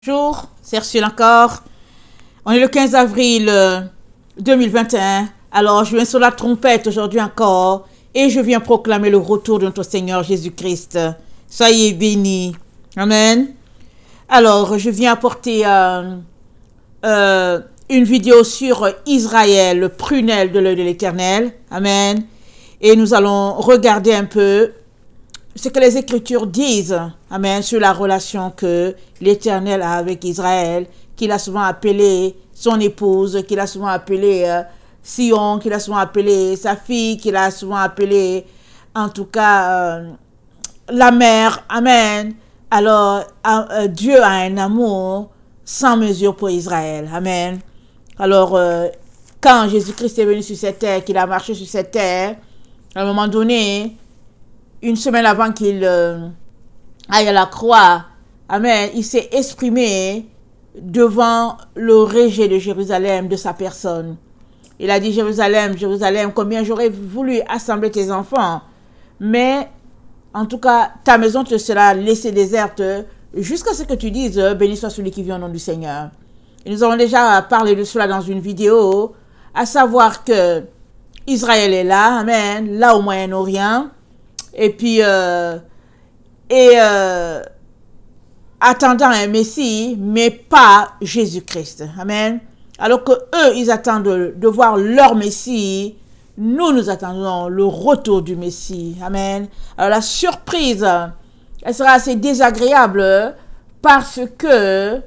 Bonjour, c'est Ursule encore. On est le 15 avril 2021. Alors, je viens sur la trompette aujourd'hui encore et je viens proclamer le retour de notre Seigneur Jésus-Christ. Soyez bénis. Amen. Alors, je viens apporter une vidéo sur Israël, le prunelle de l'œil de l'Éternel. Amen. Et nous allons regarder un peu ce que les Écritures disent, amen, sur la relation que l'Éternel a avec Israël, qu'il a souvent appelé son épouse, qu'il a souvent appelé Sion, qu'il a souvent appelé sa fille, qu'il a souvent appelé, en tout cas, la mère, amen. Alors, Dieu a un amour sans mesure pour Israël, amen. Alors, quand Jésus-Christ est venu sur cette terre, qu'il a marché sur cette terre, à un moment donné, une semaine avant qu'il aille à la croix, amen, il s'est exprimé devant le rejet de Jérusalem, de sa personne. Il a dit, Jérusalem, Jérusalem, combien j'aurais voulu assembler tes enfants, mais en tout cas, ta maison te sera laissée déserte jusqu'à ce que tu dises, béni soit celui qui vient au nom du Seigneur. Et nous avons déjà parlé de cela dans une vidéo, à savoir que Israël est là, amen, là au Moyen-Orient, et puis, attendant un Messie, mais pas Jésus-Christ. Amen. Alors que eux, ils attendent de voir leur Messie. Nous attendons le retour du Messie. Amen. Alors la surprise, elle sera assez désagréable parce que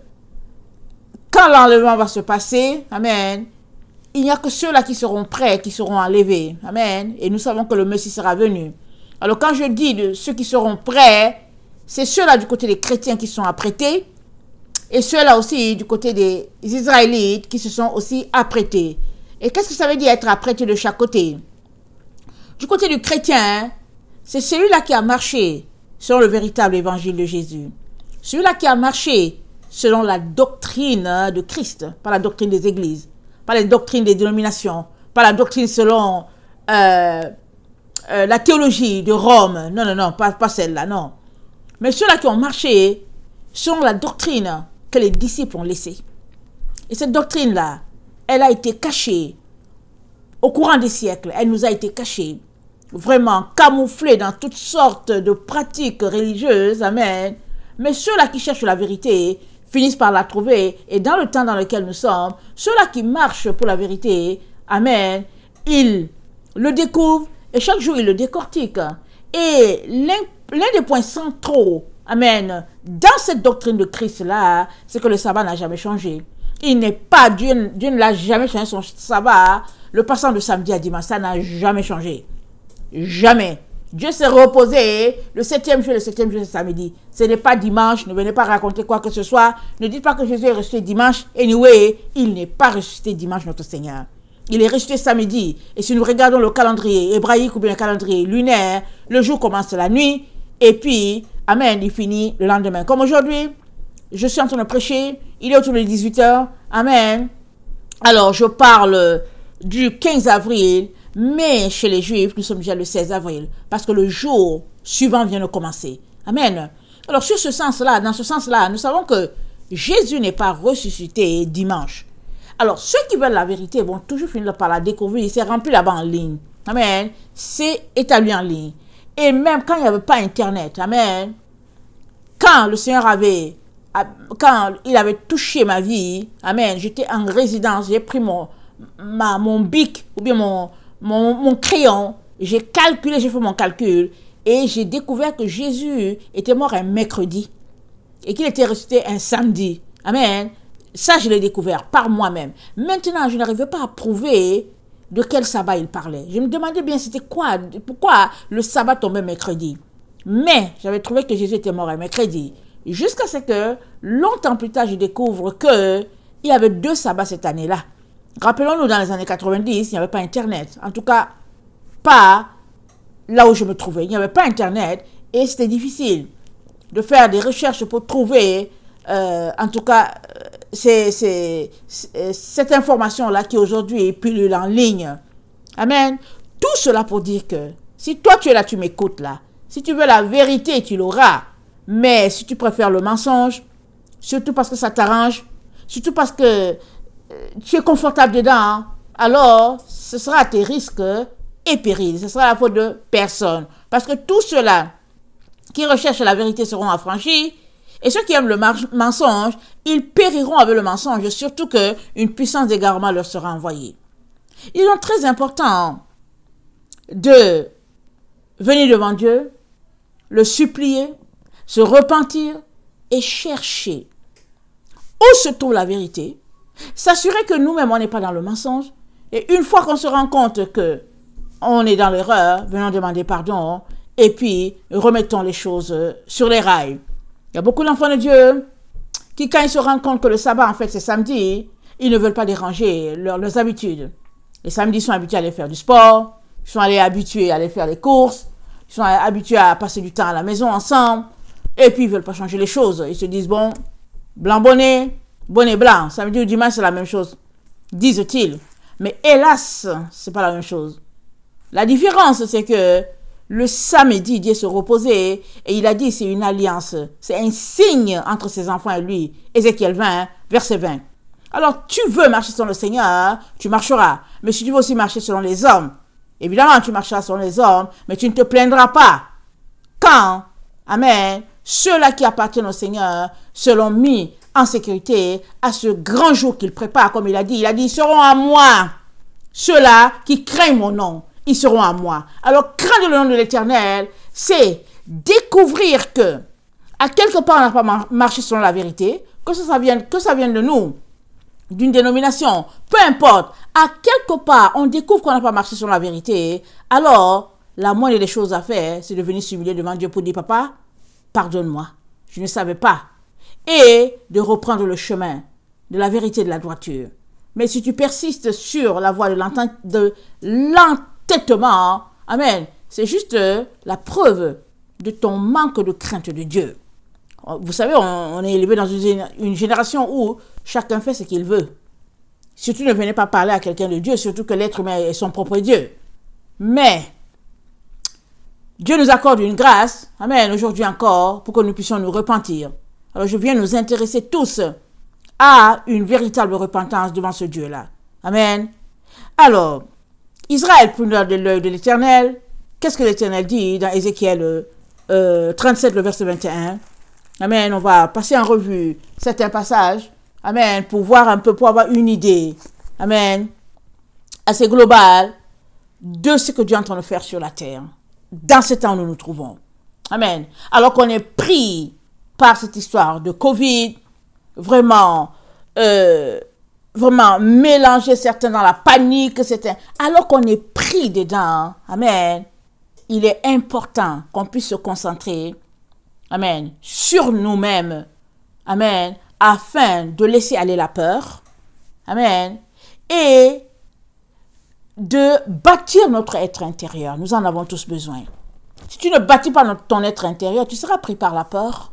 quand l'enlèvement va se passer, amen, il n'y a que ceux-là qui seront prêts, qui seront enlevés. Amen. Et nous savons que le Messie sera venu. Alors quand je dis de ceux qui seront prêts, c'est ceux-là du côté des chrétiens qui sont apprêtés et ceux-là aussi du côté des Israélites qui se sont aussi apprêtés. Et qu'est-ce que ça veut dire être apprêté de chaque côté? Du côté du chrétien, c'est celui-là qui a marché selon le véritable évangile de Jésus. Celui-là qui a marché selon la doctrine de Christ, pas la doctrine des églises, pas la doctrine des dénominations, pas la doctrine selon la théologie de Rome, non, pas celle-là, non. Mais ceux-là qui ont marché selon la doctrine que les disciples ont laissée. Et cette doctrine-là, elle a été cachée au courant des siècles. Elle nous a été cachée, vraiment camouflée dans toutes sortes de pratiques religieuses, amen. Mais ceux-là qui cherchent la vérité finissent par la trouver. Et dans le temps dans lequel nous sommes, ceux-là qui marchent pour la vérité, amen, ils le découvrent. Et chaque jour, il le décortique. Et l'un des points centraux, amen, dans cette doctrine de Christ-là, c'est que le sabbat n'a jamais changé. Il n'est pas, Dieu ne l'a jamais changé son sabbat. Le passant de samedi à dimanche, ça n'a jamais changé. Jamais. Dieu s'est reposé le septième jour, c'est samedi. Ce n'est pas dimanche, ne venez pas raconter quoi que ce soit. Ne dites pas que Jésus est ressuscité dimanche. Anyway, il n'est pas ressuscité dimanche, notre Seigneur. Il est ressuscité samedi. Et si nous regardons le calendrier hébraïque ou bien le calendrier lunaire, le jour commence la nuit. Et puis, amen, il finit le lendemain. Comme aujourd'hui, je suis en train de prêcher. Il est autour de 18 h. Amen. Alors, je parle du 15 avril. Mais chez les Juifs, nous sommes déjà le 16 avril. Parce que le jour suivant vient de commencer. Amen. Alors, sur ce sens-là, dans ce sens-là, nous savons que Jésus n'est pas ressuscité dimanche. Alors, ceux qui veulent la vérité vont toujours finir par la découvrir. C'est rempli là-bas en ligne. Amen. C'est établi en ligne. Et même quand il n'y avait pas Internet, amen, quand le Seigneur quand il avait touché ma vie, amen, j'étais en résidence, j'ai pris mon bic ou bien mon crayon, j'ai calculé, j'ai fait mon calcul et j'ai découvert que Jésus était mort un mercredi et qu'il était ressuscité un samedi. Amen. Ça, je l'ai découvert par moi-même. Maintenant, je n'arrivais pas à prouver de quel sabbat il parlait. Je me demandais bien c'était quoi, pourquoi le sabbat tombait mercredi. Mais j'avais trouvé que Jésus était mort un mercredi. Jusqu'à ce que, longtemps plus tard, je découvre qu'il y avait 2 sabbats cette année-là. Rappelons-nous, dans les années 90, il n'y avait pas Internet. En tout cas, pas là où je me trouvais. Il n'y avait pas Internet et c'était difficile de faire des recherches pour trouver, en tout cas, cette information-là qui aujourd'hui pullule en ligne. Amen. Tout cela pour dire que si toi tu es là, tu m'écoutes là. Si tu veux la vérité, tu l'auras. Mais si tu préfères le mensonge, surtout parce que ça t'arrange, surtout parce que tu es confortable dedans, alors ce sera à tes risques et périls. Ce sera la faute de personne. Parce que tous ceux-là qui recherchent la vérité seront affranchis, et ceux qui aiment le mensonge, ils périront avec le mensonge, surtout qu'une puissance d'égarement leur sera envoyée. Il est donc très important de venir devant Dieu, le supplier, se repentir et chercher où se trouve la vérité, s'assurer que nous-mêmes, on n'est pas dans le mensonge. Et une fois qu'on se rend compte que on est dans l'erreur, venons demander pardon et puis remettons les choses sur les rails. Il y a beaucoup d'enfants de Dieu qui, quand ils se rendent compte que le sabbat, en fait, c'est samedi, ils ne veulent pas déranger leurs habitudes. Les samedis, ils sont habitués à aller faire du sport, ils sont habitués à aller faire des courses, ils sont habitués à passer du temps à la maison ensemble, et puis ils ne veulent pas changer les choses. Ils se disent, bon, blanc bonnet, bonnet blanc, samedi ou dimanche, c'est la même chose, disent-ils. Mais hélas, c'est pas la même chose. La différence, c'est que le samedi, Dieu se reposait et il a dit c'est une alliance, c'est un signe entre ses enfants et lui. Ézéchiel 20, verset 20. Alors, tu veux marcher selon le Seigneur, tu marcheras. Mais si tu veux aussi marcher selon les hommes, évidemment, tu marcheras selon les hommes, mais tu ne te plaindras pas. Quand, amen, ceux-là qui appartiennent au Seigneur seront mis en sécurité à ce grand jour qu'il prépare, comme il a dit, ils seront à moi. Ceux-là qui craignent mon nom, ils seront à moi. Alors, craindre le nom de l'Éternel, c'est découvrir que, à quelque part, on n'a pas marché selon la vérité, que ça vienne de nous, d'une dénomination, peu importe, à quelque part, on découvre qu'on n'a pas marché selon la vérité, alors, la moindre des choses à faire, c'est de venir s'humilier devant Dieu pour dire, papa, pardonne-moi, je ne savais pas, et de reprendre le chemin de la vérité et de la droiture. Mais si tu persistes sur la voie de l'entêtement, amen, c'est juste la preuve de ton manque de crainte de Dieu. Vous savez, on est élevé dans une génération où chacun fait ce qu'il veut. Surtout ne venez pas parler à quelqu'un de Dieu, surtout que l'être humain est son propre Dieu. Mais Dieu nous accorde une grâce, amen, aujourd'hui encore, pour que nous puissions nous repentir. Alors je viens nous intéresser tous à une véritable repentance devant ce Dieu-là. Amen. Alors, Israël prendra de l'œil de l'Éternel. Qu'est-ce que l'Éternel dit dans Ézéchiel 37, le verset 21? Amen. On va passer en revue certains passages. Amen. Pour voir un peu, pour avoir une idée. Amen. Assez globale de ce que Dieu est en train de faire sur la terre. Dans ce temps où nous nous trouvons. Amen. Alors qu'on est pris par cette histoire de Covid, vraiment mélanger certains dans la panique, alors qu'on est pris dedans, amen, il est important qu'on puisse se concentrer, amen, sur nous-mêmes, amen, afin de laisser aller la peur, amen, et de bâtir notre être intérieur. Nous en avons tous besoin. Si tu ne bâtis pas ton être intérieur, tu seras pris par la peur.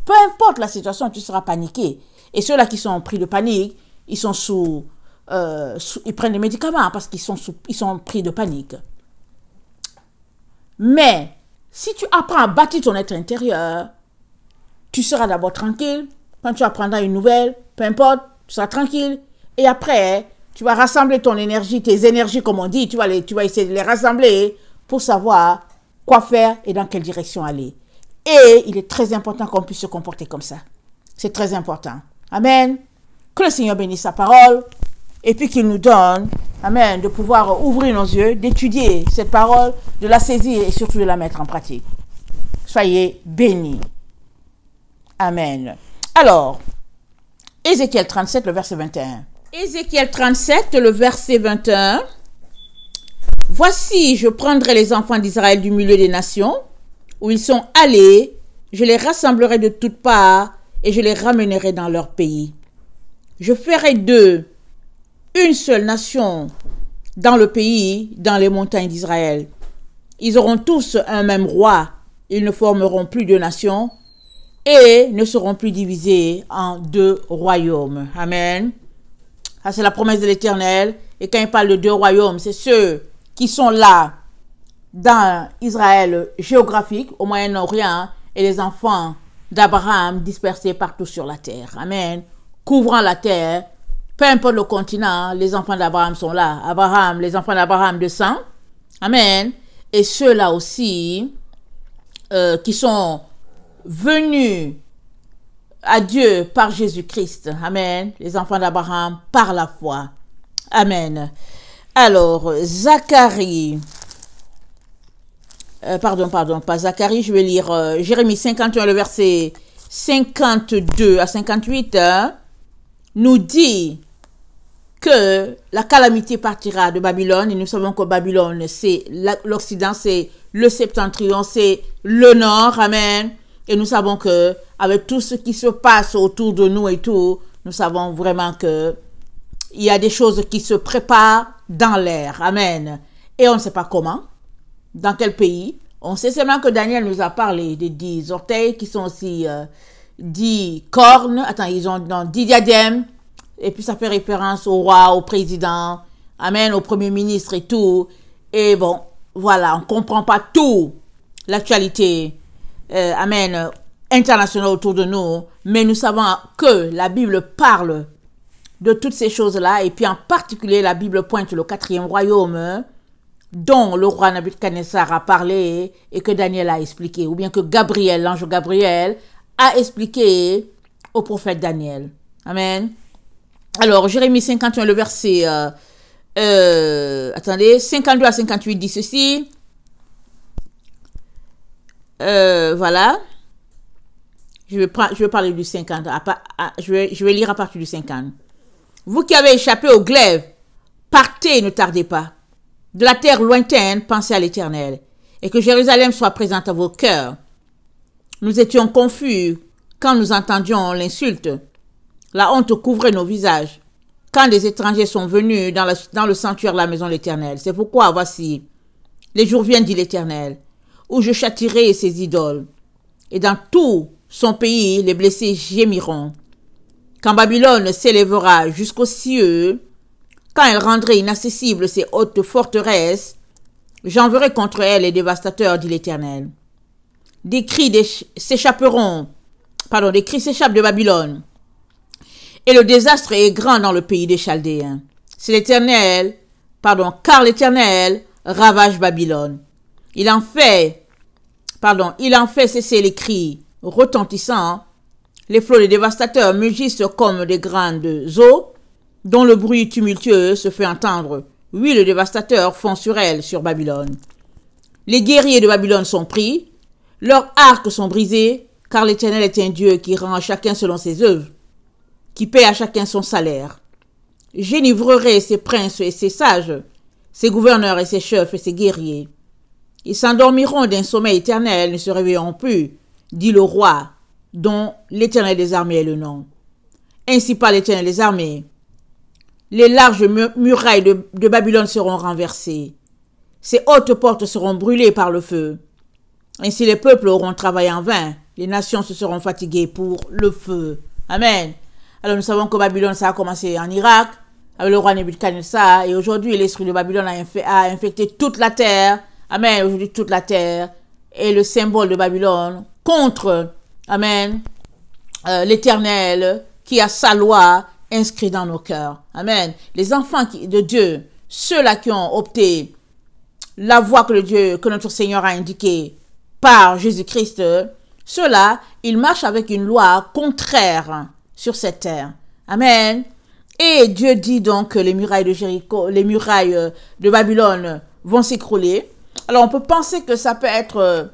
Peu importe la situation, tu seras paniqué. Et ceux-là qui sont pris de panique, ils sont ils prennent des médicaments parce qu'ils sont pris de panique. Mais si tu apprends à bâtir ton être intérieur, tu seras d'abord tranquille. Quand tu apprendras une nouvelle, peu importe, tu seras tranquille. Et après, tu vas rassembler ton énergie, tes énergies comme on dit, tu vas essayer de les rassembler pour savoir quoi faire et dans quelle direction aller. Et il est très important qu'on puisse se comporter comme ça. C'est très important. Amen. Que le Seigneur bénisse sa parole et puis qu'il nous donne, amen, de pouvoir ouvrir nos yeux, d'étudier cette parole, de la saisir et surtout de la mettre en pratique. Soyez bénis. Amen. Alors, Ézéchiel 37, le verset 21. Ézéchiel 37, le verset 21. Voici, je prendrai les enfants d'Israël du milieu des nations, où ils sont allés, je les rassemblerai de toutes parts, et je les ramènerai dans leur pays. Je ferai d'eux une seule nation dans le pays, dans les montagnes d'Israël. Ils auront tous un même roi, ils ne formeront plus de nations, et ne seront plus divisés en deux royaumes. Amen. Ça, c'est la promesse de l'Éternel. Et quand il parle de deux royaumes, c'est ceux qui sont là dans Israël géographique, au Moyen-Orient, et les enfants d'Abraham dispersés partout sur la terre. Amen. Couvrant la terre, peu importe le continent, les enfants d'Abraham sont là. Abraham, les enfants d'Abraham de sang. Amen. Et ceux-là aussi qui sont venus à Dieu par Jésus-Christ. Amen. Les enfants d'Abraham par la foi. Amen. Alors, Zacharie. Pas Zacharie, je vais lire Jérémie 51, le verset 52 à 58, nous dit que la calamité partira de Babylone, et nous savons que Babylone, c'est l'Occident, c'est le septentrion, c'est le nord, amen, et nous savons que avec tout ce qui se passe autour de nous et tout, nous savons vraiment que il y a des choses qui se préparent dans l'air, amen, et on ne sait pas comment, dans quel pays. On sait seulement que Daniel nous a parlé des 10 orteils qui sont aussi 10 cornes. Attends, ils ont 10 diadèmes. Et puis ça fait référence au roi, au président, amen, au premier ministre et tout. Et bon, voilà, on ne comprend pas tout l'actualité, amen, internationale autour de nous. Mais nous savons que la Bible parle de toutes ces choses-là. Et puis en particulier, la Bible pointe le 4e royaume, dont le roi Nabuchodonosor a parlé et que Daniel a expliqué, ou bien que Gabriel, l'ange Gabriel, a expliqué au prophète Daniel. Amen. Alors, Jérémie 51, le verset, 52 à 58 dit ceci. Voilà. Je vais parler du 50. Je vais lire à partir du 50. Vous qui avez échappé au glaive, partez, ne tardez pas. De la terre lointaine, pensez à l'Éternel, et que Jérusalem soit présente à vos cœurs. Nous étions confus quand nous entendions l'insulte. La honte couvrait nos visages, quand des étrangers sont venus dans le sanctuaire de la maison de l'Éternel. C'est pourquoi, voici, les jours viennent, dit l'Éternel, où je châtirai ses idoles, et dans tout son pays, les blessés gémiront. Quand Babylone s'élèvera jusqu'aux cieux, quand elle rendrait inaccessibles ses hautes forteresses, j'enverrai contre elle les dévastateurs, dit l'Éternel. Des cris s'échappent de Babylone, et le désastre est grand dans le pays des Chaldéens. Car l'Éternel ravage Babylone. Il en fait cesser les cris retentissants. Les flots des dévastateurs mugissent comme des grandes eaux, dont le bruit tumultueux se fait entendre. Oui, les dévastateurs font sur elle, sur Babylone. Les guerriers de Babylone sont pris, leurs arcs sont brisés, car l'Éternel est un Dieu qui rend à chacun selon ses œuvres, qui paie à chacun son salaire. J'enivrerai ses princes et ses sages, ses gouverneurs et ses chefs et ses guerriers. Ils s'endormiront d'un sommeil éternel, ne se réveilleront plus, dit le roi, dont l'Éternel des armées est le nom. Ainsi parle l'Éternel des armées. Les larges murailles de Babylone seront renversées. Ses hautes portes seront brûlées par le feu. Ainsi les peuples auront travaillé en vain. Les nations se seront fatiguées pour le feu. Amen. Alors nous savons que Babylone, ça a commencé en Irak, avec le roi Nabuchodonosor. Et aujourd'hui, l'esprit de Babylone a infecté toute la terre. Amen. Aujourd'hui, toute la terre est le symbole de Babylone contre, amen, l'Éternel qui a sa loi inscrit dans nos cœurs. Amen. Les enfants de Dieu, ceux-là qui ont opté la voie que notre Seigneur a indiquée par Jésus-Christ, ceux-là, ils marchent avec une loi contraire sur cette terre. Amen. Et Dieu dit donc que les murailles de Jéricho, les murailles de Babylone vont s'écrouler. Alors on peut penser que ça peut être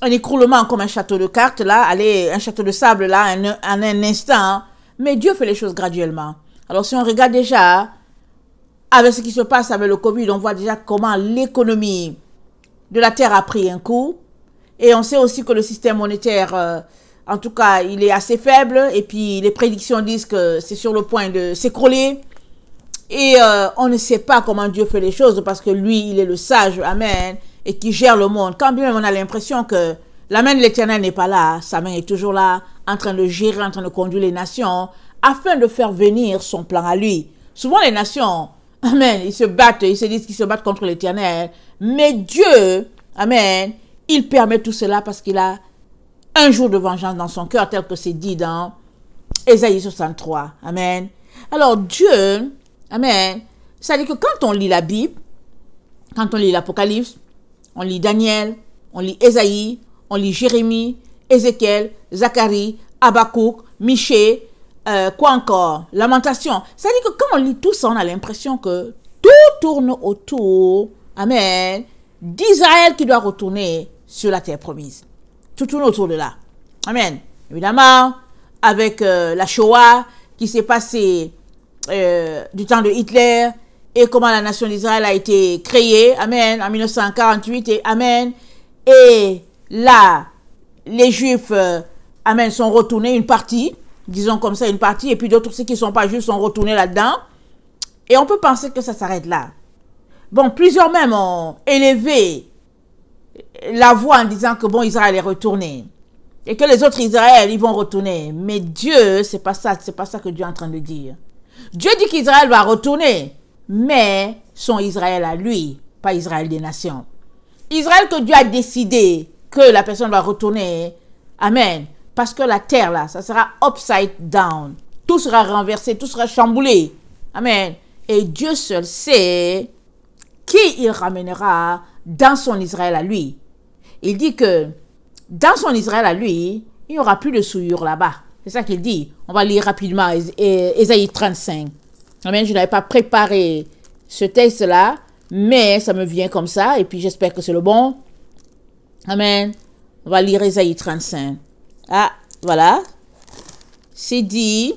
un écroulement comme un château de cartes, là, un château de sable, là, en un instant. Mais Dieu fait les choses graduellement. Alors si on regarde déjà, avec ce qui se passe avec le Covid, on voit déjà comment l'économie de la Terre a pris un coup. Et on sait aussi que le système monétaire, en tout cas, il est assez faible. Et puis les prédictions disent que c'est sur le point de s'écrouler. Et on ne sait pas comment Dieu fait les choses parce que lui, il est le sage, amen, et qui gère le monde. Quand bien même on a l'impression que la main de l'Éternel n'est pas là, sa main est toujours là, en train de gérer, en train de conduire les nations, afin de faire venir son plan à lui. Souvent les nations, amen, ils se disent qu'ils se battent contre l'Éternel, mais Dieu, amen, il permet tout cela parce qu'il a un jour de vengeance dans son cœur, tel que c'est dit dans Ésaïe 63. Amen. Alors Dieu, amen, ça dit que quand on lit la Bible, quand on lit l'Apocalypse, on lit Daniel, on lit Ésaïe, on lit Jérémie, Ézéchiel, Zacharie, Habakkuk, Michée, quoi encore, Lamentation. Ça dit que quand on lit tout ça, on a l'impression que tout tourne autour, amen, d'Israël qui doit retourner sur la terre promise. Tout tourne autour de là. Amen. Évidemment, avec la Shoah qui s'est passée du temps de Hitler et comment la nation d'Israël a été créée, amen, en 1948, et amen. Et là, les Juifs, amen, sont retournés, une partie, disons comme ça, une partie, et puis d'autres aussi qui ne sont pas Juifs sont retournés là-dedans. Et on peut penser que ça s'arrête là. Bon, plusieurs même ont élevé la voix en disant que bon, Israël est retourné. Et que les autres Israël, ils vont retourner. Mais Dieu, c'est pas ça que Dieu est en train de dire. Dieu dit qu'Israël va retourner, mais son Israël à lui, pas Israël des nations. Israël que Dieu a décidé que la personne va retourner, amen, parce que la terre là, ça sera upside down. Tout sera renversé, tout sera chamboulé. Amen. Et Dieu seul sait qui il ramènera dans son Israël à lui. Il dit que dans son Israël à lui, il n'y aura plus de souillure là-bas. C'est ça qu'il dit. On va lire rapidement Ésaïe 35. Amen. Je n'avais pas préparé ce texte-là, mais ça me vient comme ça, et puis j'espère que c'est le bon. Amen. On va lire Ésaïe 35. Ah, voilà. C'est dit.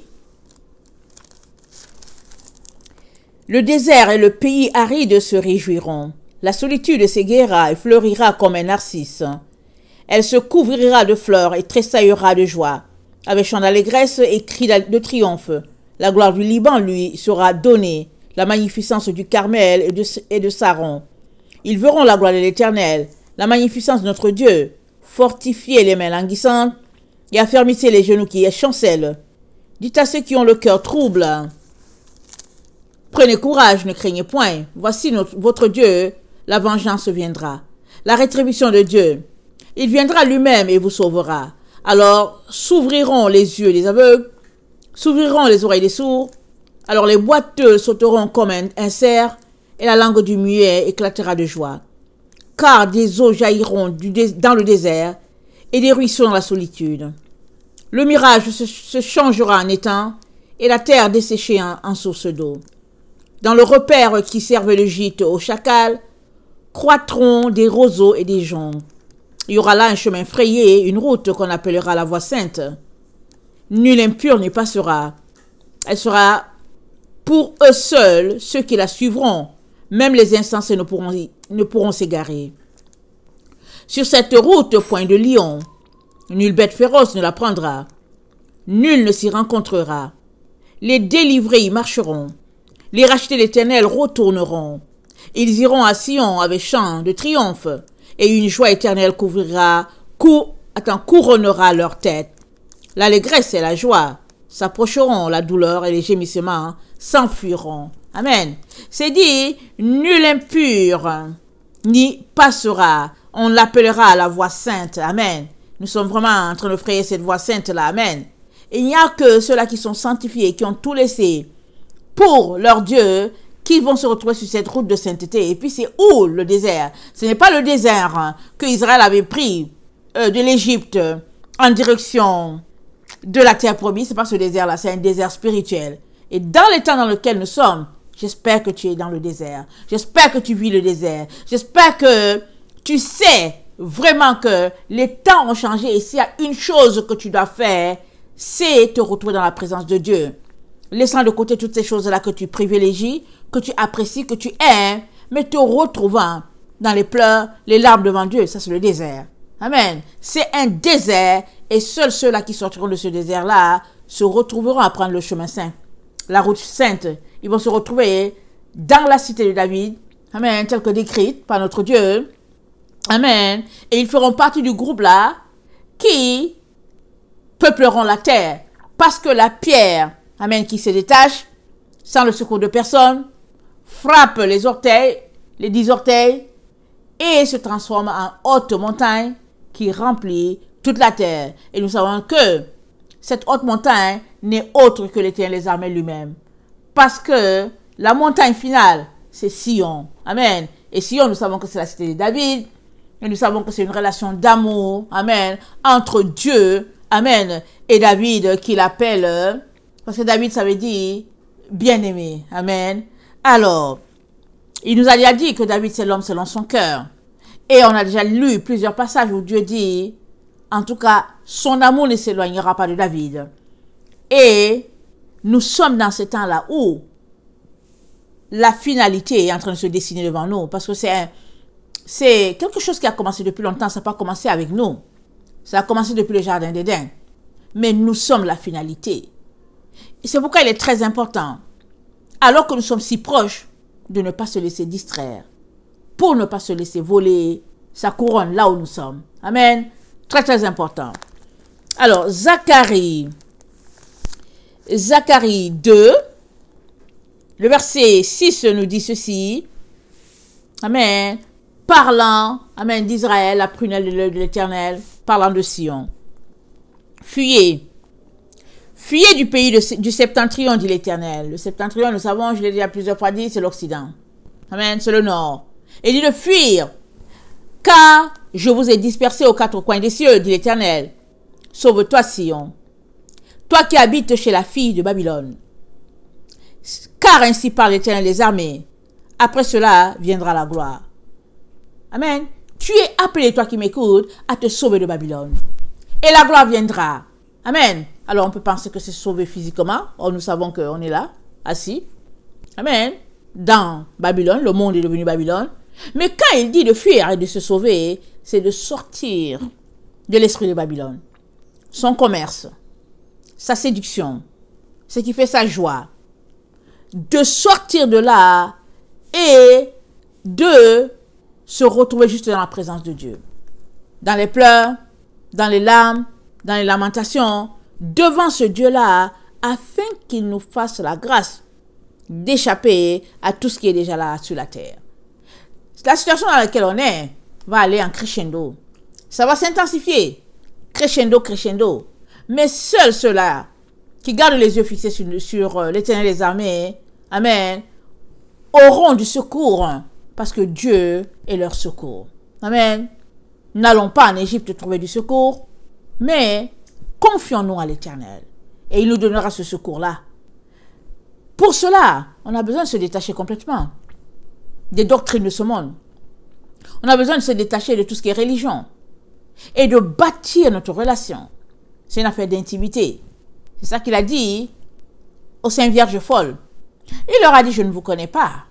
Le désert et le pays aride se réjouiront. La solitude s'égaira et fleurira comme un narcisse. Elle se couvrira de fleurs et tressaillera de joie. Avec chant d'allégresse et cri de triomphe. La gloire du Liban lui sera donnée, la magnificence du Carmel et de Saron. Ils verront la gloire de l'Éternel, la magnificence de notre Dieu. Fortifiez les mains languissantes et affermissez les genoux qui chancellent. Dites à ceux qui ont le cœur trouble, prenez courage, ne craignez point. Voici votre Dieu, la vengeance viendra. La rétribution de Dieu. Il viendra lui-même et vous sauvera. Alors s'ouvriront les yeux des aveugles, s'ouvriront les oreilles des sourds. Alors les boiteux sauteront comme un cerf, et la langue du muet éclatera de joie. Car des eaux jailliront dans le désert, et des ruisseaux dans la solitude. Le mirage se changera en étang, et la terre desséchée en source d'eau. Dans le repère qui servait le gîte au chacal, croîtront des roseaux et des joncs. Il y aura là un chemin frayé, une route qu'on appellera la voie sainte. Nul impur n'y passera. Elle sera pour eux seuls, ceux qui la suivront. Même les insensés ne pourront s'égarer. Sur cette route, point de lion, nulle bête féroce ne la prendra. Nul ne s'y rencontrera. Les délivrés y marcheront. Les rachetés de l'Éternel retourneront. Ils iront à Sion avec chant de triomphe, et une joie éternelle couronnera leur tête. L'allégresse et la joie s'approcheront, la douleur et les gémissements s'enfuiront. Amen. C'est dit, nul impur n'y passera. On l'appellera la voie sainte. Amen. Nous sommes vraiment en train de frayer cette voie sainte-là. Amen. Il n'y a que ceux-là qui sont sanctifiés, qui ont tout laissé pour leur Dieu, qui vont se retrouver sur cette route de sainteté. Et puis c'est où le désert? Ce n'est pas le désert que Israël avait pris de l'Égypte en direction de la terre promise. C'est pas ce désert-là, c'est un désert spirituel. Et dans les temps dans lesquels nous sommes, j'espère que tu es dans le désert. J'espère que tu vis le désert. J'espère que tu sais vraiment que les temps ont changé. Et s'il y a une chose que tu dois faire, c'est te retrouver dans la présence de Dieu. Laissant de côté toutes ces choses-là que tu privilégies, que tu apprécies, que tu aimes, mais te retrouvant dans les pleurs, les larmes devant Dieu. Ça, c'est le désert. Amen. C'est un désert et seuls ceux-là qui sortiront de ce désert-là se retrouveront à prendre le chemin saint, la route sainte. Ils vont se retrouver dans la cité de David. Amen. Telle que décrite par notre Dieu. Amen. Et ils feront partie du groupe-là qui peupleront la terre parce que la pierre, amen, qui se détache sans le secours de personne, frappe les orteils, les 10 orteils, et se transforme en haute montagne qui remplit toute la terre. Et nous savons que cette haute montagne n'est autre que l'Éternel des armées lui-même. Parce que la montagne finale, c'est Sion. Amen. Et Sion, nous savons que c'est la cité de David. Et nous savons que c'est une relation d'amour, amen, entre Dieu, amen, et David qui l'appelle, parce que David, ça veut dire bien-aimé, amen. Alors, il nous a déjà dit que David, c'est l'homme selon son cœur. Et on a déjà lu plusieurs passages où Dieu dit, en tout cas, son amour ne s'éloignera pas de David. Et nous sommes dans ce temps-là où la finalité est en train de se dessiner devant nous, parce que c'est quelque chose qui a commencé depuis longtemps, ça n'a pas commencé avec nous. Ça a commencé depuis le jardin d'Éden. Mais nous sommes la finalité. Et c'est pourquoi il est très important, alors que nous sommes si proches, de ne pas se laisser distraire, pour ne pas se laisser voler sa couronne là où nous sommes. Amen. Très très important. Alors, Zacharie 2, le verset 6 nous dit ceci. Amen. Parlant, amen, d'Israël, la prunelle de l'Éternel, parlant de Sion. Fuyez du pays du septentrion, dit l'Éternel. Le septentrion, nous savons, je l'ai déjà plusieurs fois dit, c'est l'Occident. Amen, c'est le Nord. Et dit de fuir, car je vous ai dispersés aux quatre coins des cieux, dit l'Éternel. Sauve-toi, Sion, toi qui habites chez la fille de Babylone. Car ainsi parle l'Éternel des armées. Après cela viendra la gloire. Amen. Tu es appelé, toi qui m'écoutes, à te sauver de Babylone. Et la gloire viendra. Amen. Alors on peut penser que c'est sauvé physiquement. Or nous savons qu'on est là, assis. Amen. Dans Babylone, le monde est devenu Babylone. Mais quand il dit de fuir et de se sauver, c'est de sortir de l'esprit de Babylone. Son commerce, sa séduction, ce qui fait sa joie. De sortir de là et de se retrouver juste dans la présence de Dieu. Dans les pleurs, dans les larmes, dans les lamentations, devant ce Dieu-là, afin qu'il nous fasse la grâce d'échapper à tout ce qui est déjà là sur la terre. La situation dans laquelle on est va aller en crescendo. Ça va s'intensifier. Crescendo, crescendo. Mais seuls ceux-là qui gardent les yeux fixés sur l'Éternel des armées, amen, auront du secours. Parce que Dieu est leur secours. Amen. N'allons pas en Égypte trouver du secours, mais confions-nous à l'Éternel. Et il nous donnera ce secours-là. Pour cela, on a besoin de se détacher complètement des doctrines de ce monde. On a besoin de se détacher de tout ce qui est religion. Et de bâtir notre relation. C'est une affaire d'intimité. C'est ça qu'il a dit aux Saintes Vierges folles. Il leur a dit, je ne vous connais pas.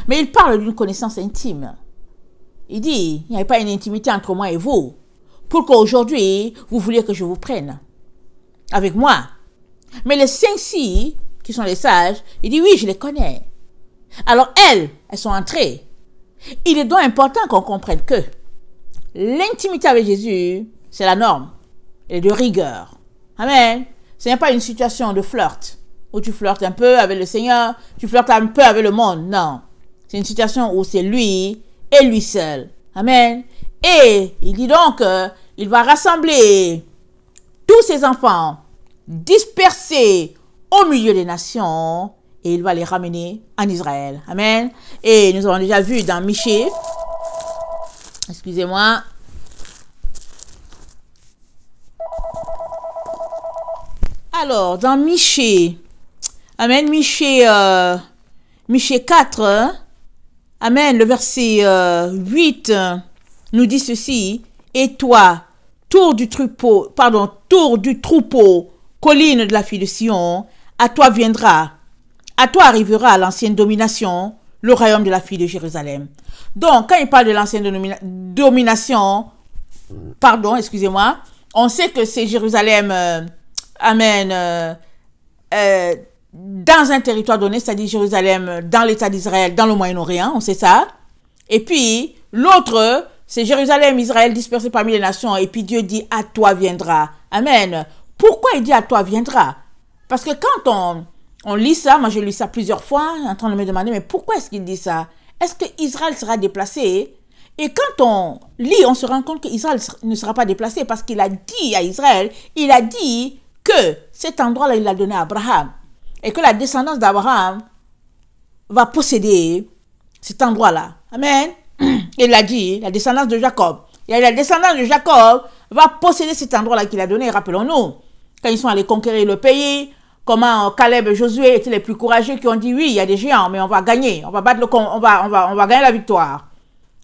Mais il parle d'une connaissance intime. Il dit, il n'y a pas une intimité entre moi et vous. Pour qu'aujourd'hui, vous vouliez que je vous prenne avec moi. Mais les 5-6, qui sont les sages, il dit, oui, je les connais. Alors elles sont entrées. Il est donc important qu'on comprenne que l'intimité avec Jésus, c'est la norme. Elle est de rigueur. Amen. Ce n'est pas une situation de flirt, où tu flirtes un peu avec le Seigneur, tu flirtes un peu avec le monde. Non. C'est une situation où c'est lui et lui seul. Amen. Et il dit donc, il va rassembler tous ses enfants dispersés au milieu des nations et il va les ramener en Israël. Amen. Et nous avons déjà vu dans Michée, excusez-moi, alors dans Michée, amen, Michée 4, amen, le verset 8 nous dit ceci, et toi, tour du troupeau, colline de la fille de Sion, à toi viendra, à toi arrivera l'ancienne domination, le royaume de la fille de Jérusalem. Donc, quand il parle de l'ancienne domination, pardon, excusez-moi, on sait que c'est Jérusalem, amen, dans un territoire donné, c'est-à-dire Jérusalem, dans l'État d'Israël, dans le Moyen-Orient, on sait ça. Et puis, l'autre, c'est Jérusalem, Israël dispersé parmi les nations. Et puis Dieu dit, à toi viendra. Amen. Pourquoi il dit à toi viendra? Parce que quand on lit ça, moi je lis ça plusieurs fois, en train de me demander, mais pourquoi est-ce qu'il dit ça? Est-ce que Israël sera déplacé Et quand on lit, on se rend compte qu'Israël ne sera pas déplacé parce qu'il a dit à Israël, il a dit que cet endroit-là, il l'a donné à Abraham. Et que la descendance d'Abraham va posséder cet endroit-là. Amen. Il l'a dit, la descendance de Jacob. Et la descendance de Jacob va posséder cet endroit-là qu'il a donné. Rappelons-nous, quand ils sont allés conquérir le pays, comment Caleb et Josué étaient les plus courageux qui ont dit oui, il y a des géants, mais on va gagner, on va battre on va gagner la victoire.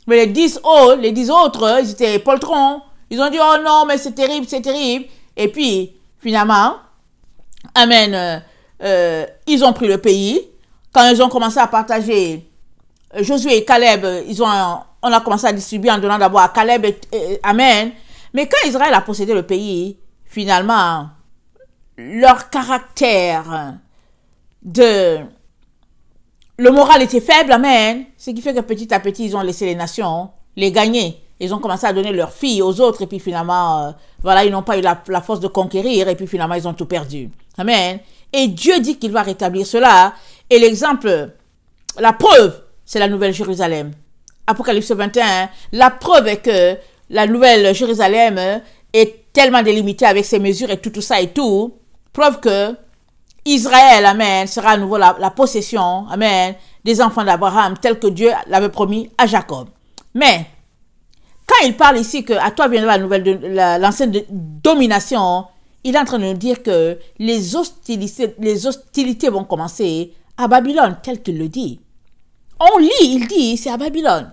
Mais les 10 autres, ils étaient poltrons. Ils ont dit oh non, mais c'est terrible, c'est terrible. Et puis, finalement, amen, ils ont pris le pays. Quand ils ont commencé à partager, Josué et Caleb, on a commencé à distribuer en donnant d'abord à Caleb amen. Mais quand Israël a possédé le pays, finalement, leur caractère le moral était faible, amen. Ce qui fait que petit à petit, ils ont laissé les nations les gagner. Ils ont commencé à donner leurs filles aux autres et puis finalement, voilà, ils n'ont pas eu la force de conquérir et puis finalement, ils ont tout perdu. Amen. Et Dieu dit qu'il va rétablir cela. Et l'exemple, la preuve, c'est la Nouvelle Jérusalem. Apocalypse 21, la preuve est que la Nouvelle Jérusalem est tellement délimitée avec ses mesures et tout ça et tout. Preuve que Israël, amen, sera à nouveau la possession, amen, des enfants d'Abraham, tel que Dieu l'avait promis à Jacob. Mais, quand il parle ici que à toi viendra l'ancienne domination, il est en train de nous dire que les hostilités vont commencer à Babylone, tel qu'il le dit. On lit, il dit, c'est à Babylone.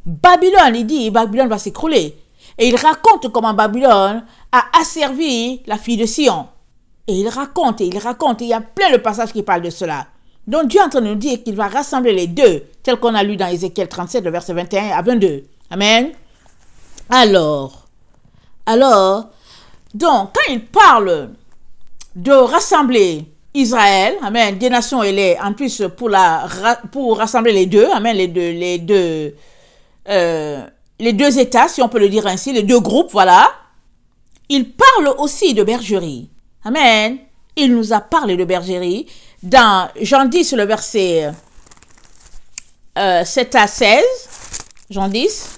Babylone, il dit, Babylone va s'écrouler. Et il raconte comment Babylone a asservi la fille de Sion. Et il raconte, il y a plein de passages qui parlent de cela. Donc Dieu est en train de nous dire qu'il va rassembler les deux, tel qu'on a lu dans Ézéchiel 37, le verset 21 à 22. Amen. Alors, donc, quand il parle de rassembler Israël, amen, des nations, en plus pour rassembler les deux, amen, les deux États, si on peut le dire ainsi, les deux groupes, voilà. Il parle aussi de bergerie. Amen. Il nous a parlé de bergerie dans Jean 10, le verset 7 à 16. Jean 10.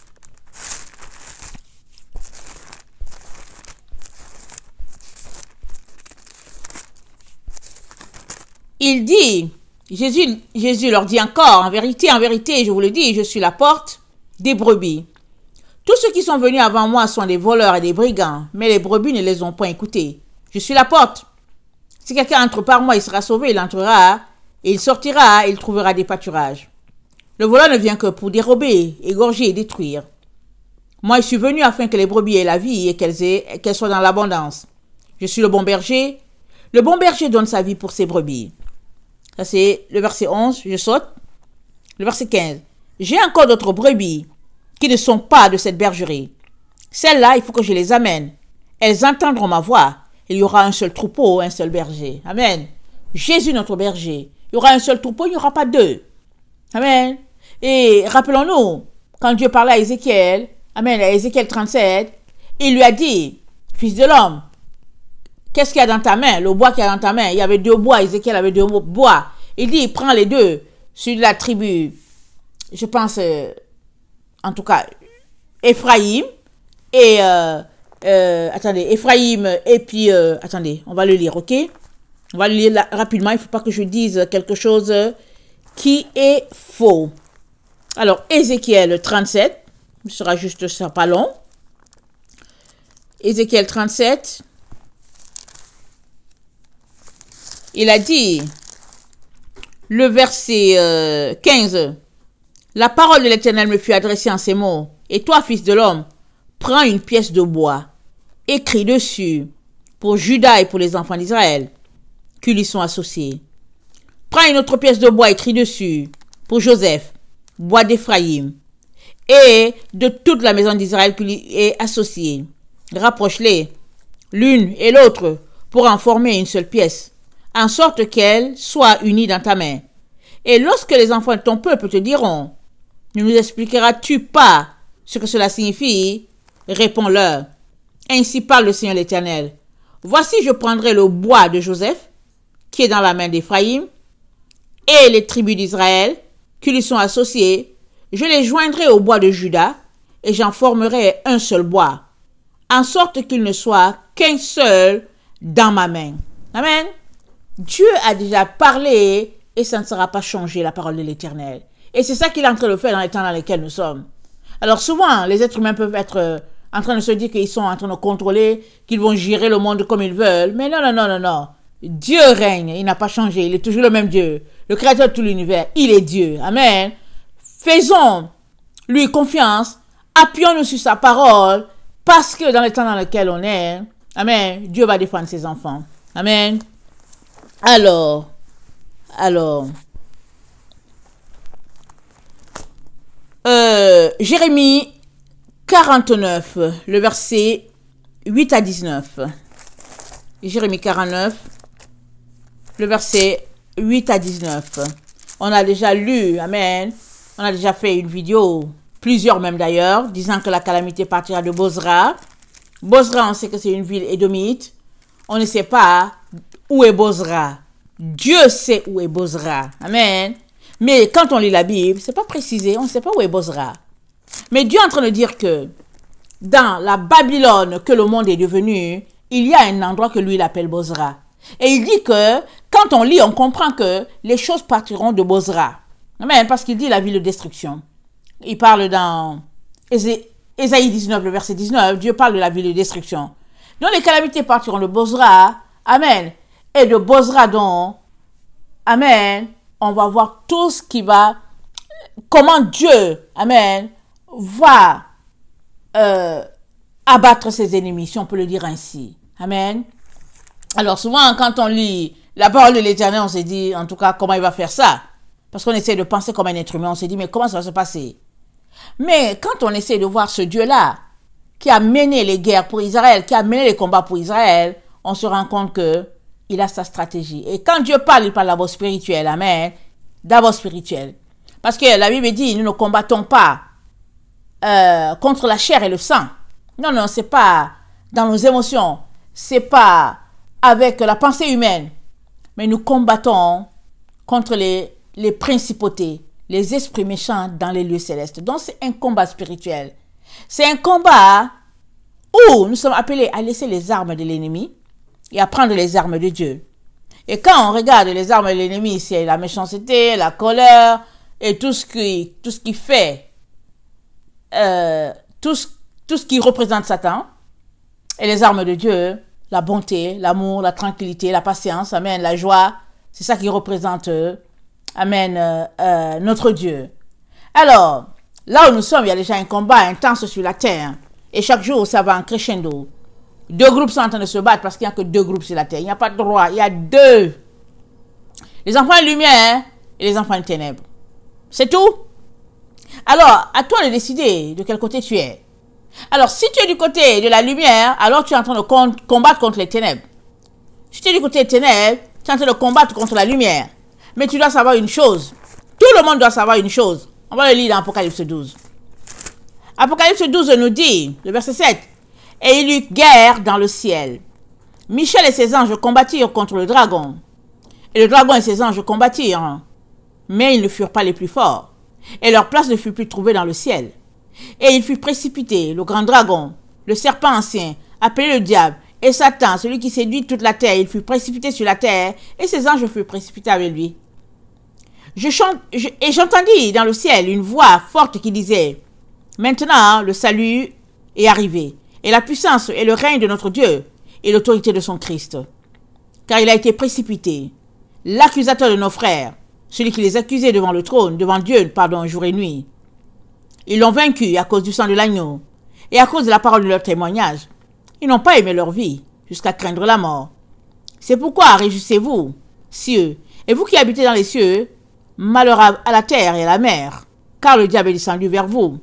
Il dit, Jésus leur dit encore, en vérité, je vous le dis, je suis la porte des brebis. Tous ceux qui sont venus avant moi sont des voleurs et des brigands, mais les brebis ne les ont point écoutés. Je suis la porte. Si quelqu'un entre par moi, il sera sauvé, il entrera, et il sortira, et il trouvera des pâturages. Le voleur ne vient que pour dérober, égorger et détruire. Moi, je suis venu afin que les brebis aient la vie et qu'elles soient dans l'abondance. Je suis le bon berger. Le bon berger donne sa vie pour ses brebis. Ça, c'est le verset 11, je saute. Le verset 15. J'ai encore d'autres brebis qui ne sont pas de cette bergerie. Celles-là, il faut que je les amène. Elles entendront ma voix. Il y aura un seul troupeau, un seul berger. Amen. Jésus, notre berger. Il y aura un seul troupeau, il n'y aura pas deux. Amen. Et rappelons-nous, quand Dieu parlait à Ézéchiel, amen, à Ézéchiel 37, il lui a dit, fils de l'homme, qu'est-ce qu'il y a dans ta main? Le bois qu'il y a dans ta main. Il y avait deux bois. Ézéchiel avait deux bois. Il dit, prends les deux. Celui de la tribu, je pense, en tout cas, Ephraïm. Et, attendez, Ephraïm. Et puis, attendez, on va le lire, ok? On va le lire rapidement. Il ne faut pas que je dise quelque chose qui est faux. Alors, Ézéchiel 37. Ce sera juste ça, pas long. Ézéchiel 37. Il a dit, le verset 15, la parole de l'Éternel me fut adressée en ces mots. Et toi, fils de l'homme, prends une pièce de bois, écris dessus pour Juda et pour les enfants d'Israël, qui lui sont associés. Prends une autre pièce de bois, écris dessus pour Joseph, bois d'Éphraïm, et de toute la maison d'Israël qui lui est associée. Rapproche-les, l'une et l'autre, pour en former une seule pièce, en sorte qu'elle soit unie dans ta main. Et lorsque les enfants de ton peuple te diront, ne nous expliqueras-tu pas ce que cela signifie? Réponds-leur. Ainsi parle le Seigneur l'Éternel. Voici, je prendrai le bois de Joseph, qui est dans la main d'Éphraïm, et les tribus d'Israël, qui lui sont associées, je les joindrai au bois de Juda, et j'en formerai un seul bois, en sorte qu'il ne soit qu'un seul dans ma main. Amen. Dieu a déjà parlé et ça ne sera pas changé, la parole de l'Éternel. Et c'est ça qu'il est en train de faire dans les temps dans lesquels nous sommes. Alors souvent, les êtres humains peuvent être en train de se dire qu'ils sont en train de contrôler, qu'ils vont gérer le monde comme ils veulent. Mais non, non, non, non, non. Dieu règne, il n'a pas changé, il est toujours le même Dieu. Le créateur de tout l'univers, il est Dieu. Amen. Faisons-lui confiance, appuyons-nous sur sa parole, parce que dans les temps dans lesquels on est, amen, Dieu va défendre ses enfants. Amen. Alors, Jérémie 49, le verset 8 à 19. Jérémie 49, le verset 8 à 19. On a déjà lu, amen, on a déjà fait une vidéo, plusieurs même d'ailleurs, disant que la calamité partira de Bozra. Bozra, on sait que c'est une ville édomite. On ne sait pas où est Bozra. Dieu sait où est Bozra. Amen. Mais quand on lit la Bible, c'est pas précisé, on ne sait pas où est Bozra. Mais Dieu est en train de dire que dans la Babylone que le monde est devenu, il y a un endroit que lui il appelle Bozra. Et il dit que quand on lit, on comprend que les choses partiront de Bozra. Amen. Parce qu'il dit la ville de destruction. Il parle dans Ésaïe 19, le verset 19, Dieu parle de la ville de destruction. Donc les calamités partiront de Bozra. Amen. Et de Bozra donc, amen, on va voir tout ce qui va, comment Dieu, amen, va abattre ses ennemis, si on peut le dire ainsi. Amen. Alors souvent, quand on lit la parole de l'Éternel, on se dit, en tout cas, comment il va faire ça? Parce qu'on essaie de penser comme un être humain, on se dit, mais comment ça va se passer? Mais quand on essaie de voir ce Dieu-là, qui a mené les guerres pour Israël, qui a mené les combats pour Israël, on se rend compte que il a sa stratégie. Et quand Dieu parle, il parle d'abord spirituel. Amen. D'abord spirituel. Parce que la Bible dit, nous ne combattons pas contre la chair et le sang. Non, non, c'est pas dans nos émotions. C'est pas avec la pensée humaine. Mais nous combattons contre les principautés, les esprits méchants dans les lieux célestes. Donc c'est un combat spirituel. C'est un combat où nous sommes appelés à laisser les armes de l'ennemi et à prendre les armes de Dieu. Et quand on regarde les armes de l'ennemi, c'est la méchanceté, la colère et tout ce qui fait, tout ce qui représente Satan. Et les armes de Dieu, la bonté, l'amour, la tranquillité, la patience, amen, la joie, c'est ça qui représente, amen, notre Dieu. Alors, là où nous sommes, il y a déjà un combat intense sur la terre. Et chaque jour, ça va en crescendo. Deux groupes sont en train de se battre parce qu'il n'y a que deux groupes sur la terre. Il n'y a pas de droit, il y a deux. Les enfants de lumière et les enfants de ténèbres. C'est tout. Alors, à toi de décider de quel côté tu es. Alors, si tu es du côté de la lumière, alors tu es en train de combattre contre les ténèbres. Si tu es du côté des ténèbres, tu es en train de combattre contre la lumière. Mais tu dois savoir une chose. Tout le monde doit savoir une chose. On va le lire dans Apocalypse 12. Apocalypse 12 nous dit, le verset 7, « Et il y eut guerre dans le ciel. Michel et ses anges combattirent contre le dragon. Et le dragon et ses anges combattirent, mais ils ne furent pas les plus forts. Et leur place ne fut plus trouvée dans le ciel. Et il fut précipité, le grand dragon, le serpent ancien, appelé le diable, et Satan, celui qui séduit toute la terre. Il fut précipité sur la terre, et ses anges furent précipités avec lui. Et j'entendis dans le ciel une voix forte qui disait, « Maintenant, le salut est arrivé, et la puissance et le règne de notre Dieu, et l'autorité de son Christ. Car il a été précipité, l'accusateur de nos frères, celui qui les accusait devant le trône, devant Dieu, jour et nuit. Ils l'ont vaincu à cause du sang de l'agneau, et à cause de la parole de leur témoignage. Ils n'ont pas aimé leur vie, jusqu'à craindre la mort. C'est pourquoi réjouissez-vous, cieux, et vous qui habitez dans les cieux, malheur à la terre et à la mer, car le diable est descendu vers vous,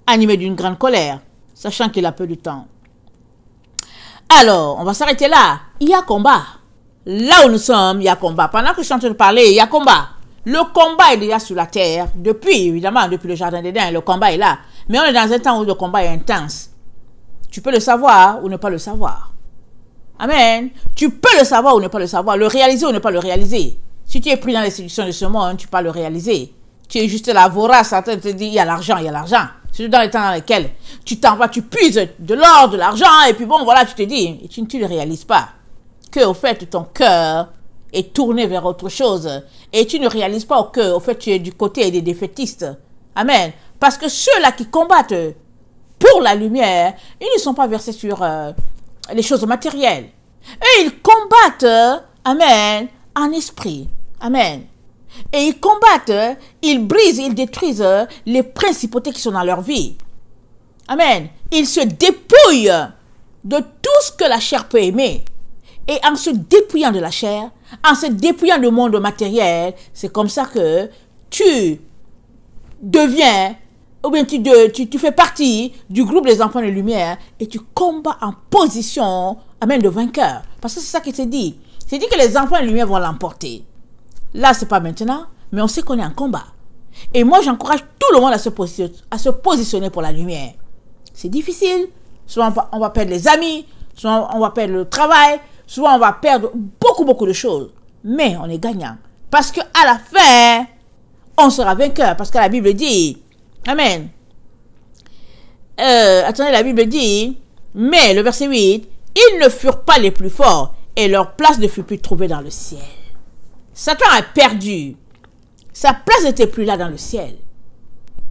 animé d'une grande colère, sachant qu'il a peu de temps. » Alors, on va s'arrêter là. Il y a combat. Là où nous sommes, il y a combat. Pendant que je suis en train de parler, il y a combat. Le combat est déjà sur la terre. Depuis le jardin d'Éden, le combat est là. Mais on est dans un temps où le combat est intense. Tu peux le savoir ou ne pas le savoir. Amen. Tu peux le savoir ou ne pas le savoir. Le réaliser ou ne pas le réaliser. Si tu es pris dans les séductions de ce monde, tu peux pas le réaliser. Tu es juste là, vorace, en train de te dire, il y a l'argent, il y a l'argent. C'est dans les temps dans lesquels tu t'envoies, tu puises de l'or, de l'argent, et puis bon, voilà, tu te dis, et tu ne le réalises pas, que au fait, ton cœur est tourné vers autre chose, et tu ne réalises pas que, au fait, tu es du côté des défaitistes. Amen. Parce que ceux-là qui combattent pour la lumière, ils ne sont pas versés sur les choses matérielles. Et ils combattent, amen, en esprit. Amen. Et ils combattent, ils brisent, ils détruisent les principautés qui sont dans leur vie. Amen. Ils se dépouillent de tout ce que la chair peut aimer. Et en se dépouillant de la chair, en se dépouillant du monde matériel, c'est comme ça que tu deviens, ou bien tu fais partie du groupe des enfants de lumière et tu combats en position, amen, de vainqueur. Parce que c'est ça qui s'est dit. C'est dit que les enfants de lumière vont l'emporter. Là, c'est pas maintenant, mais on sait qu'on est en combat. Et moi, j'encourage tout le monde à se positionner pour la lumière. C'est difficile. Souvent, on va perdre les amis. Souvent, on va perdre le travail. Souvent, on va perdre beaucoup de choses. Mais on est gagnant. Parce qu'à la fin, on sera vainqueur. Parce que la Bible dit, amen. Attendez, la Bible dit, mais le verset 8, ils ne furent pas les plus forts et leur place ne fut plus trouvée dans le ciel. Satan a perdu. Sa place n'était plus là dans le ciel.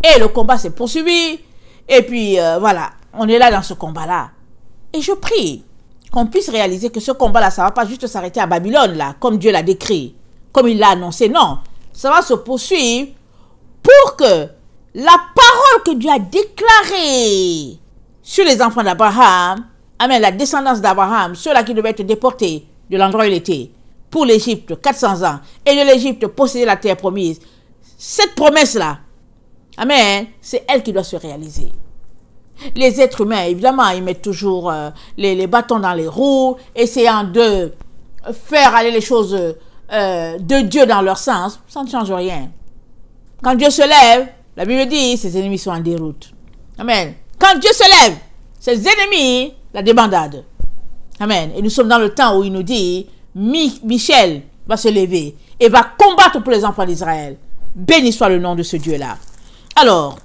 Et le combat s'est poursuivi. Et puis, voilà, on est là dans ce combat-là. Et je prie qu'on puisse réaliser que ce combat-là, ça ne va pas juste s'arrêter à Babylone, là, comme Dieu l'a décrit, comme il l'a annoncé. Non, ça va se poursuivre pour que la parole que Dieu a déclarée sur les enfants d'Abraham, amen, la descendance d'Abraham, ceux-là qui devaient être déportés de l'endroit où il était, pour l'Égypte, 400 ans, et de l'Égypte posséder la terre promise. Cette promesse-là, amen, c'est elle qui doit se réaliser. Les êtres humains, évidemment, ils mettent toujours les bâtons dans les roues, essayant de faire aller les choses de Dieu dans leur sens. Ça ne change rien. Quand Dieu se lève, la Bible dit, ses ennemis sont en déroute. Amen. Quand Dieu se lève, ses ennemis, la débandade. Amen. Et nous sommes dans le temps où il nous dit, Michel va se lever et va combattre pour les enfants d'Israël. Béni soit le nom de ce Dieu-là. Alors,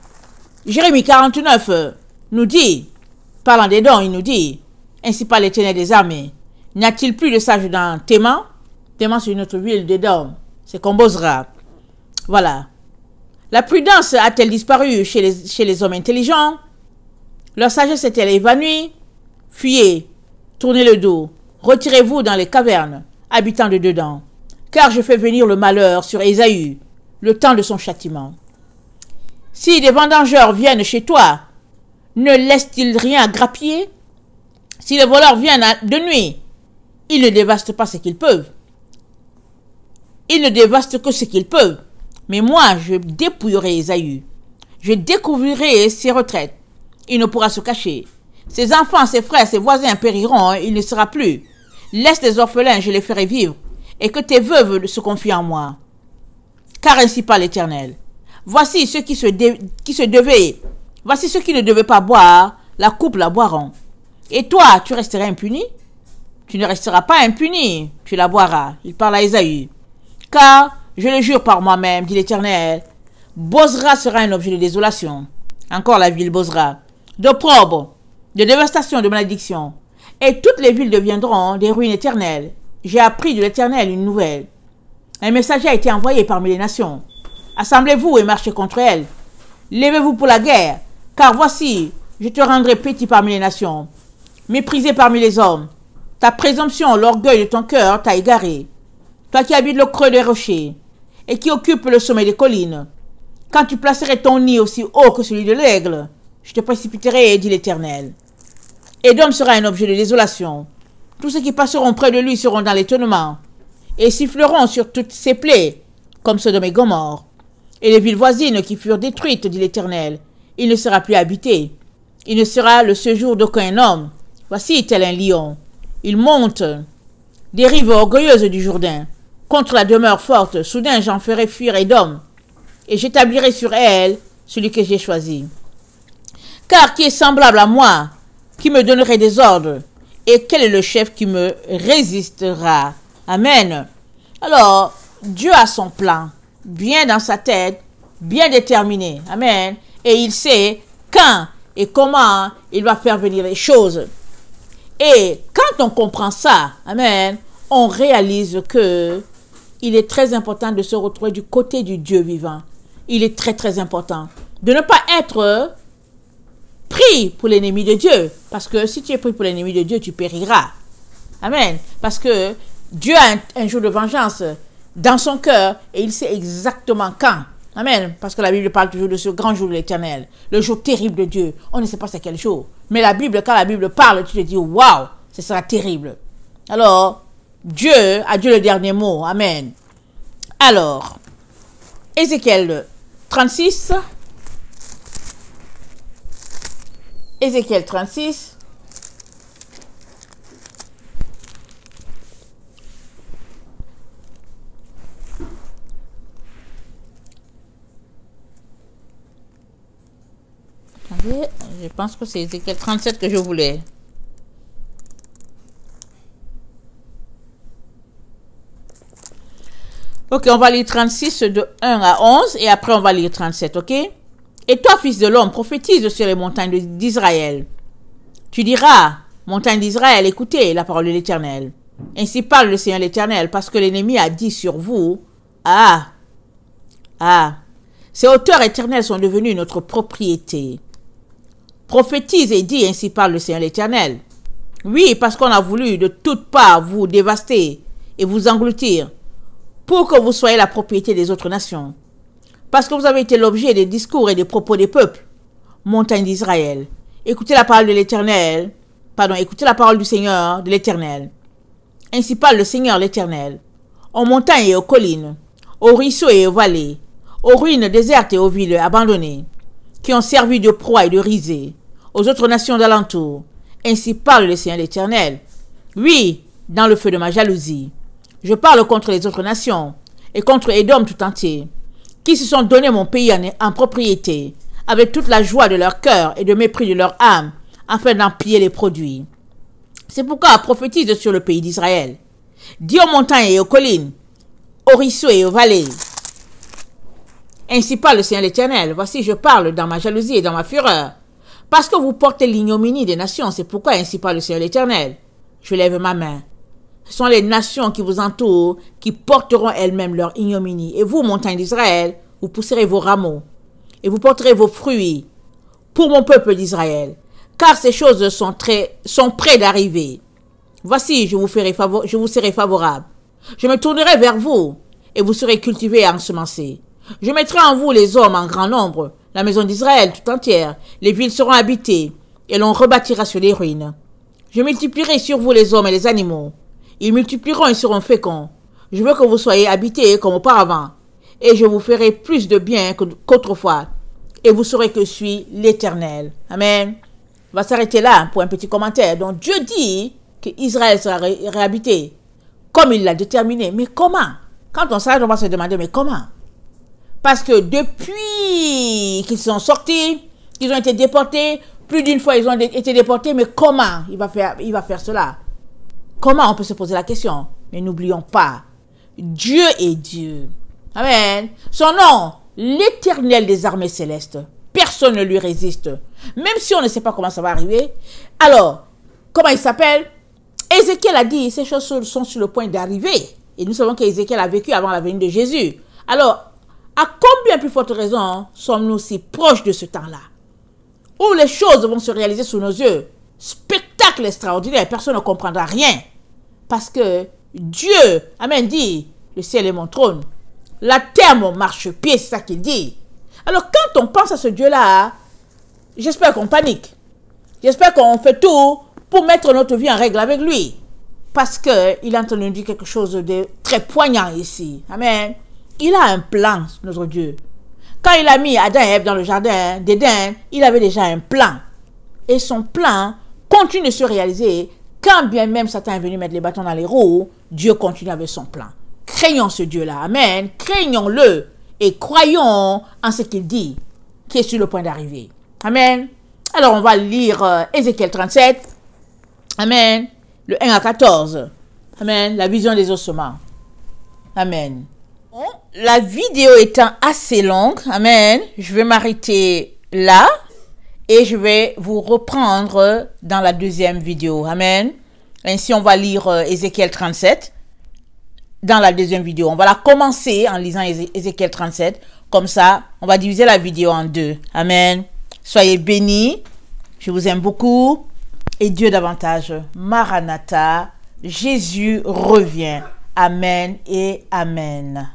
Jérémie 49 nous dit, parlant des dons, il nous dit, ainsi par l'Éternel des armées, n'y a-t-il plus de sages dans Théman? Théman, c'est une autre ville d'Édom, c'est comme Bozra. Voilà. La prudence a-t-elle disparu chez les hommes intelligents? Leur sagesse est-elle évanouie? Fuyez, tournez le dos, retirez-vous dans les cavernes, habitants de dedans, car je fais venir le malheur sur Ésaü, le temps de son châtiment. Si des vendangeurs viennent chez toi, ne laissent-ils rien à grappiller? Si les voleurs viennent de nuit, ils ne dévastent pas ce qu'ils peuvent. Ils ne dévastent que ce qu'ils peuvent. Mais moi, je dépouillerai Ésaü. Je découvrirai ses retraites. Il ne pourra se cacher. Ses enfants, ses frères, ses voisins périront, il ne sera plus. Laisse les orphelins, je les ferai vivre, et que tes veuves se confient en moi. Car ainsi parle l'Éternel. Voici ceux qui ne devaient pas boire, la coupe la boiront. Et toi, tu resteras impuni? Tu ne resteras pas impuni, tu la boiras. Il parle à Ésaü. Car, je le jure par moi-même, dit l'Éternel, Bozra sera un objet de désolation. Encore la ville Bozra. D'opprobre, de dévastation, de malédiction. Et toutes les villes deviendront des ruines éternelles. J'ai appris de l'Éternel une nouvelle. Un messager a été envoyé parmi les nations. Assemblez-vous et marchez contre elles. Levez-vous pour la guerre, car voici, je te rendrai petit parmi les nations, méprisé parmi les hommes. Ta présomption, l'orgueil de ton cœur t'a égaré. Toi qui habites le creux des rochers et qui occupe le sommet des collines, quand tu placerais ton nid aussi haut que celui de l'aigle, je te précipiterai, dit l'Éternel. Édom sera un objet de désolation. Tous ceux qui passeront près de lui seront dans l'étonnement et siffleront sur toutes ses plaies, comme Sodome et Gomorrhe. Et les villes voisines qui furent détruites, dit l'Éternel, il ne sera plus habité. Il ne sera le séjour d'aucun homme. Voici tel un lion. Il monte des rives orgueilleuses du Jourdain. Contre la demeure forte, soudain j'en ferai fuir Édom, et j'établirai sur elle celui que j'ai choisi. Car qui est semblable à moi, qui me donnerait des ordres, et quel est le chef qui me résistera? Amen. Alors, Dieu a son plan, bien dans sa tête, bien déterminé. Amen. Et il sait quand et comment il va faire venir les choses. Et quand on comprend ça, amen, on réalise que il est très important de se retrouver du côté du Dieu vivant. Il est très très important de ne pas être pris pour l'ennemi de Dieu. Parce que si tu es pris pour l'ennemi de Dieu, tu périras. Amen. Parce que Dieu a un jour de vengeance dans son cœur et il sait exactement quand. Amen. Parce que la Bible parle toujours de ce grand jour de l'Éternel, le jour terrible de Dieu. On ne sait pas c'est quel jour. Mais la Bible, quand la Bible parle, tu te dis, waouh, ce sera terrible. Alors, Dieu a Dieu le dernier mot. Amen. Alors, Ézéchiel 36. Ézéchiel 36. Attendez, je pense que c'est Ézéchiel 37 que je voulais. Ok, on va lire 36 de 1 à 11 et après on va lire 37, ok? Et toi, fils de l'homme, prophétise sur les montagnes d'Israël. Tu diras, montagne d'Israël, écoutez la parole de l'Éternel. Ainsi parle le Seigneur l'Éternel, parce que l'ennemi a dit sur vous, ces hauteurs éternelles sont devenues notre propriété. Prophétise et dis, ainsi parle le Seigneur l'Éternel. Oui, parce qu'on a voulu de toutes parts vous dévaster et vous engloutir, pour que vous soyez la propriété des autres nations. Parce que vous avez été l'objet des discours et des propos des peuples. Montagne d'Israël, écoutez la parole de l'Éternel, écoutez la parole du Seigneur de l'Éternel. Ainsi parle le Seigneur l'Éternel. Aux montagnes et aux collines, aux ruisseaux et aux vallées, aux ruines désertes et aux villes abandonnées, qui ont servi de proie et de risée aux autres nations d'alentour. Ainsi parle le Seigneur l'Éternel. Oui, dans le feu de ma jalousie, je parle contre les autres nations et contre Édom tout entier, qui se sont donné mon pays en propriété, avec toute la joie de leur cœur et de mépris de leur âme, afin d'en piller les produits. C'est pourquoi prophétise sur le pays d'Israël. Dis aux montagnes et aux collines, aux ruisseaux et aux vallées. Ainsi parle le Seigneur l'Éternel. Voici, je parle dans ma jalousie et dans ma fureur. Parce que vous portez l'ignominie des nations, c'est pourquoi ainsi parle le Seigneur l'Éternel. Je lève ma main. Ce sont les nations qui vous entourent qui porteront elles-mêmes leur ignominie. Et vous, montagnes d'Israël, vous pousserez vos rameaux et vous porterez vos fruits pour mon peuple d'Israël. Car ces choses sont près d'arriver. Voici, je vous serai favorable. Je me tournerai vers vous et vous serez cultivés et ensemencés. Je mettrai en vous les hommes en grand nombre, la maison d'Israël tout entière. Les villes seront habitées et l'on rebâtira sur les ruines. Je multiplierai sur vous les hommes et les animaux. Ils multiplieront et seront féconds. Je veux que vous soyez habités comme auparavant. Et je vous ferai plus de bien qu'autrefois. Et vous saurez que je suis l'Éternel. Amen. On va s'arrêter là pour un petit commentaire. Donc Dieu dit qu'Israël sera réhabité comme il l'a déterminé. Mais comment? Quand on s'arrête, on va se demander, mais comment? Parce que depuis qu'ils sont sortis, ils ont été déportés, plus d'une fois ils ont été déportés, mais comment il va faire cela? Comment on peut se poser la question? Mais n'oublions pas, Dieu est Dieu. Amen. Son nom, l'Éternel des armées célestes. Personne ne lui résiste. Même si on ne sait pas comment ça va arriver. Alors, comment il s'appelle? Ézéchiel a dit, ces choses sont sur le point d'arriver. Et nous savons qu'Ézéchiel a vécu avant la venue de Jésus. Alors, à combien plus forte raison sommes-nous si proches de ce temps-là? Où les choses vont se réaliser sous nos yeux. Spectacle extraordinaire, personne ne comprendra rien. Parce que Dieu, amen, dit, le ciel est mon trône. La terre mon marchepied, c'est ça qu'il dit. Alors quand on pense à ce Dieu-là, j'espère qu'on panique. J'espère qu'on fait tout pour mettre notre vie en règle avec lui. Parce qu'il est en train de nous dire quelque chose de très poignant ici. Amen. Il a un plan, notre Dieu. Quand il a mis Adam et Ève dans le jardin d'Éden, il avait déjà un plan. Et son plan continue de se réaliser. Quand bien même Satan est venu mettre les bâtons dans les roues, Dieu continue avec son plan. Craignons ce Dieu-là. Amen. Craignons-le. Et croyons en ce qu'il dit, qui est sur le point d'arriver. Amen. Alors, on va lire Ézéchiel 37. Amen. Le 1 à 14. Amen. La vision des ossements. Amen. Bon, la vidéo étant assez longue, amen, je vais m'arrêter là. et je vais vous reprendre dans la deuxième vidéo. Amen. Ainsi, on va lire Ézéchiel 37 dans la deuxième vidéo. On va la commencer en lisant Ézéchiel 37. Comme ça, on va diviser la vidéo en deux. Amen. Soyez bénis. Je vous aime beaucoup. Et Dieu davantage. Maranatha. Jésus revient. Amen et Amen.